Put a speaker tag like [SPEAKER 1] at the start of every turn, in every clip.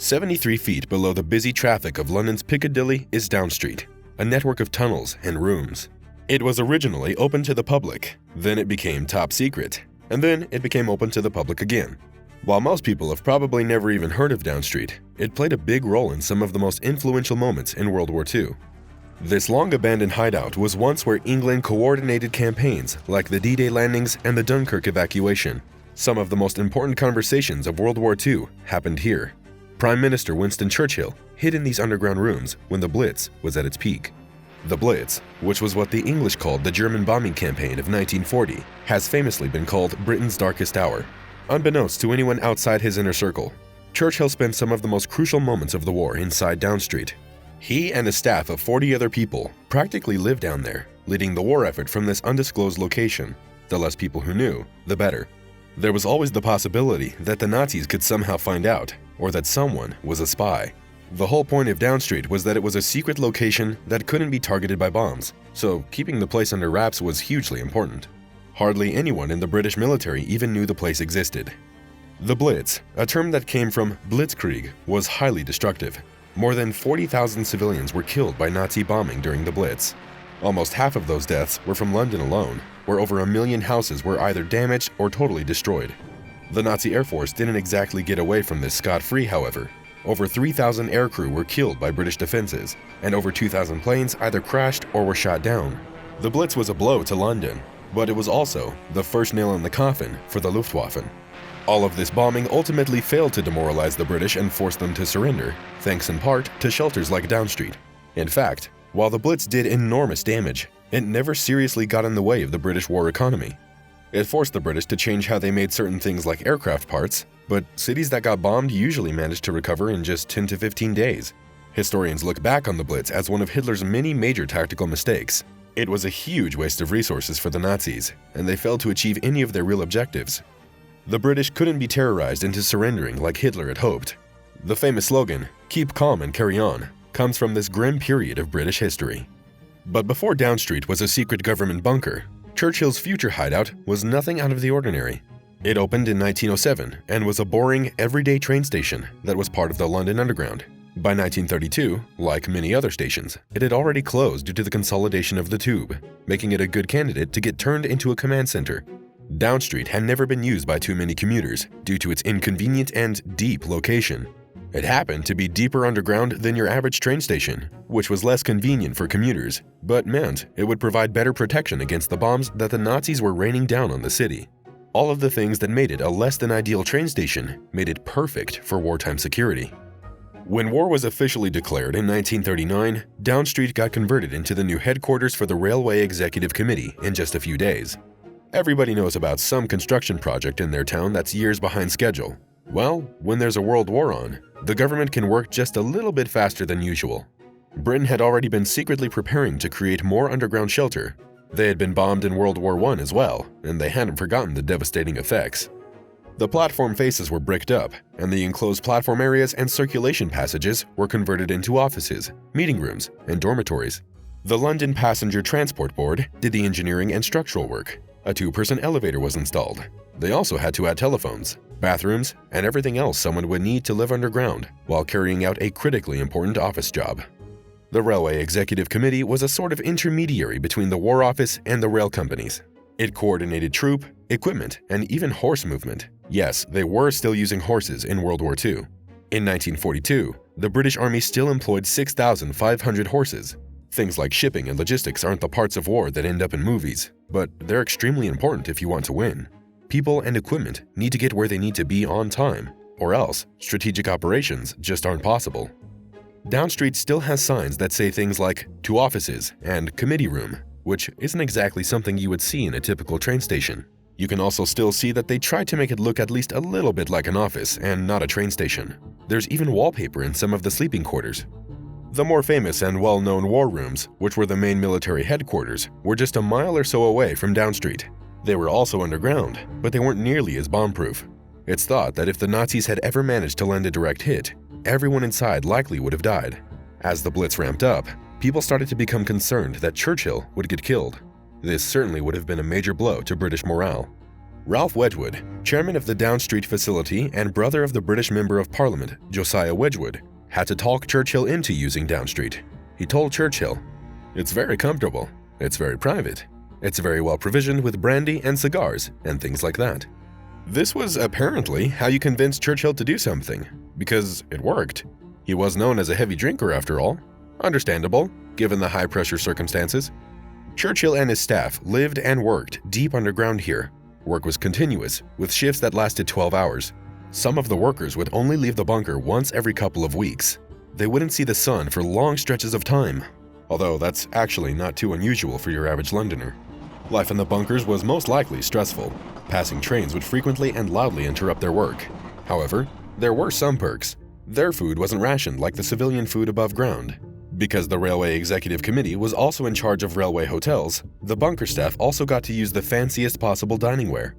[SPEAKER 1] 73 feet below the busy traffic of London's Piccadilly is Down Street, a network of tunnels and rooms. It was originally open to the public, then it became top secret, and then it became open to the public again. While most people have probably never even heard of Down Street, it played a big role in some of the most influential moments in World War II. This long-abandoned hideout was once where England coordinated campaigns like the D-Day landings and the Dunkirk evacuation. Some of the most important conversations of World War II happened here. Prime Minister Winston Churchill hid in these underground rooms when the Blitz was at its peak. The Blitz, which was what the English called the German bombing campaign of 1940, has famously been called Britain's darkest hour. Unbeknownst to anyone outside his inner circle, Churchill spent some of the most crucial moments of the war inside Down Street. He and a staff of 40 other people practically lived down there, leading the war effort from this undisclosed location. The less people who knew, the better. There was always the possibility that the Nazis could somehow find out, or that someone was a spy. The whole point of Down Street was that it was a secret location that couldn't be targeted by bombs, so keeping the place under wraps was hugely important. Hardly anyone in the British military even knew the place existed. The Blitz, a term that came from Blitzkrieg, was highly destructive. More than 40,000 civilians were killed by Nazi bombing during the Blitz. Almost half of those deaths were from London alone, where over 1 million houses were either damaged or totally destroyed. The Nazi Air Force didn't exactly get away from this scot-free, however. Over 3,000 aircrew were killed by British defenses, and over 2,000 planes either crashed or were shot down. The Blitz was a blow to London, but it was also the first nail in the coffin for the Luftwaffe. All of this bombing ultimately failed to demoralize the British and force them to surrender, thanks in part to shelters like Down Street. In fact, while the Blitz did enormous damage, it never seriously got in the way of the British war economy. It forced the British to change how they made certain things like aircraft parts, but cities that got bombed usually managed to recover in just 10 to 15 days. Historians look back on the Blitz as one of Hitler's many major tactical mistakes. It was a huge waste of resources for the Nazis, and they failed to achieve any of their real objectives. The British couldn't be terrorized into surrendering like Hitler had hoped. The famous slogan, "Keep calm and carry on," comes from this grim period of British history. But before Down Street was a secret government bunker, Churchill's future hideout was nothing out of the ordinary. It opened in 1907 and was a boring, everyday train station that was part of the London Underground. By 1932, like many other stations, it had already closed due to the consolidation of the tube, making it a good candidate to get turned into a command center. Down Street had never been used by too many commuters due to its inconvenient and deep location. It happened to be deeper underground than your average train station, which was less convenient for commuters, but meant it would provide better protection against the bombs that the Nazis were raining down on the city. All of the things that made it a less than ideal train station made it perfect for wartime security. When war was officially declared in 1939, Down Street got converted into the new headquarters for the Railway Executive Committee in just a few days. Everybody knows about some construction project in their town that's years behind schedule. Well, when there's a world war on, the government can work just a little bit faster than usual. Britain had already been secretly preparing to create more underground shelter. They had been bombed in World War I as well, and they hadn't forgotten the devastating effects. The platform faces were bricked up, and the enclosed platform areas and circulation passages were converted into offices, meeting rooms, and dormitories. The London Passenger Transport Board did the engineering and structural work. A 2-person elevator was installed. They also had to add telephones, bathrooms, and everything else someone would need to live underground while carrying out a critically important office job. The Railway Executive Committee was a sort of intermediary between the War Office and the rail companies. It coordinated troop, equipment, and even horse movement. Yes, they were still using horses in World War II. In 1942, the British Army still employed 6,500 horses. Things like shipping and logistics aren't the parts of war that end up in movies, but they're extremely important if you want to win. People and equipment need to get where they need to be on time, or else strategic operations just aren't possible. Down Street still has signs that say things like "to offices" and "committee room," which isn't exactly something you would see in a typical train station. You can also still see that they tried to make it look at least a little bit like an office and not a train station. There's even wallpaper in some of the sleeping quarters. The more famous and well-known war rooms, which were the main military headquarters, were just a mile or so away from Down Street. They were also underground, but they weren't nearly as bomb-proof. It's thought that if the Nazis had ever managed to land a direct hit, everyone inside likely would have died. As the Blitz ramped up, people started to become concerned that Churchill would get killed. This certainly would have been a major blow to British morale. Ralph Wedgwood, chairman of the Down Street facility and brother of the British Member of Parliament, Josiah Wedgwood, had to talk Churchill into using Down Street. He told Churchill, "It's very comfortable, it's very private, it's very well provisioned with brandy and cigars and things like that." This was apparently how you convinced Churchill to do something, because it worked. He was known as a heavy drinker after all. Understandable, given the high-pressure circumstances. Churchill and his staff lived and worked deep underground here. Work was continuous, with shifts that lasted 12 hours. Some of the workers would only leave the bunker once every couple of weeks. They wouldn't see the sun for long stretches of time, although that's actually not too unusual for your average Londoner. Life in the bunkers was most likely stressful. Passing trains would frequently and loudly interrupt their work. However, there were some perks. Their food wasn't rationed like the civilian food above ground. Because the Railway Executive Committee was also in charge of railway hotels, the bunker staff also got to use the fanciest possible diningware.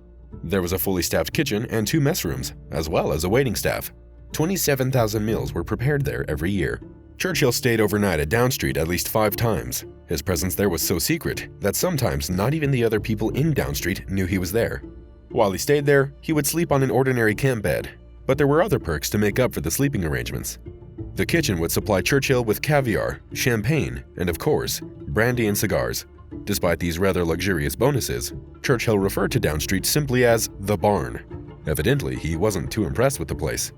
[SPEAKER 1] There was a fully staffed kitchen and 2 mess rooms, as well as a waiting staff. 27,000 meals were prepared there every year. Churchill stayed overnight at Down Street at least 5 times. His presence there was so secret that sometimes not even the other people in Down Street knew he was there. While he stayed there, he would sleep on an ordinary camp bed, but there were other perks to make up for the sleeping arrangements. The kitchen would supply Churchill with caviar, champagne, and of course, brandy and cigars. Despite these rather luxurious bonuses, Churchill referred to Down Street simply as the barn. Evidently, he wasn't too impressed with the place.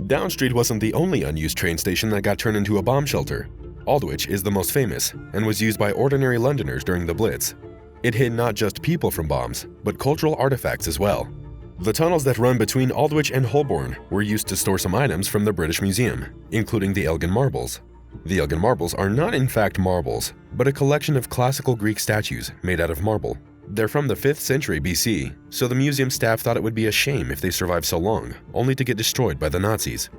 [SPEAKER 1] Down Street wasn't the only unused train station that got turned into a bomb shelter. Aldwich is the most famous and was used by ordinary Londoners during the Blitz. It hid not just people from bombs, but cultural artifacts as well. The tunnels that run between Aldwich and Holborn were used to store some items from the British Museum, including the Elgin marbles. The Elgin marbles are not in fact marbles, but a collection of classical Greek statues made out of marble. They're from the 5th century BC, so the museum staff thought it would be a shame if they survived so long, only to get destroyed by the Nazis.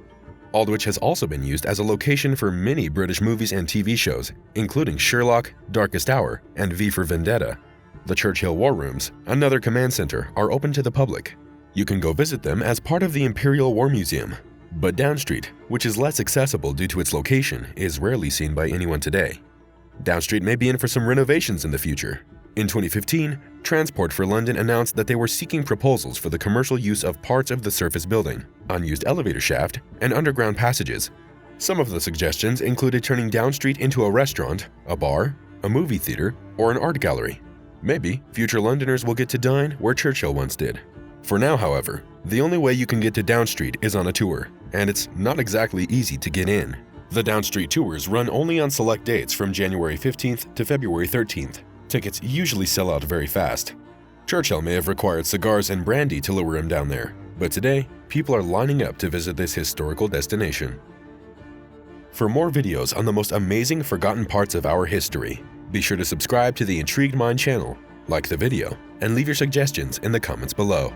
[SPEAKER 1] Aldwich has also been used as a location for many British movies and TV shows, including Sherlock, Darkest Hour, and V for Vendetta. The Churchill War Rooms, another command center, are open to the public. You can go visit them as part of the Imperial War Museum. But Down Street, which is less accessible due to its location, is rarely seen by anyone today. Down Street may be in for some renovations in the future. In 2015, Transport for London announced that they were seeking proposals for the commercial use of parts of the surface building, unused elevator shaft, and underground passages. Some of the suggestions included turning Down Street into a restaurant, a bar, a movie theater, or an art gallery. Maybe future Londoners will get to dine where Churchill once did. For now, however, the only way you can get to Down Street is on a tour, and it's not exactly easy to get in. The Down Street tours run only on select dates from January 15th to February 13th. Tickets usually sell out very fast. Churchill may have required cigars and brandy to lure him down there, but today, people are lining up to visit this historical destination. For more videos on the most amazing forgotten parts of our history, be sure to subscribe to the Intrigued Mind channel, like the video, and leave your suggestions in the comments below.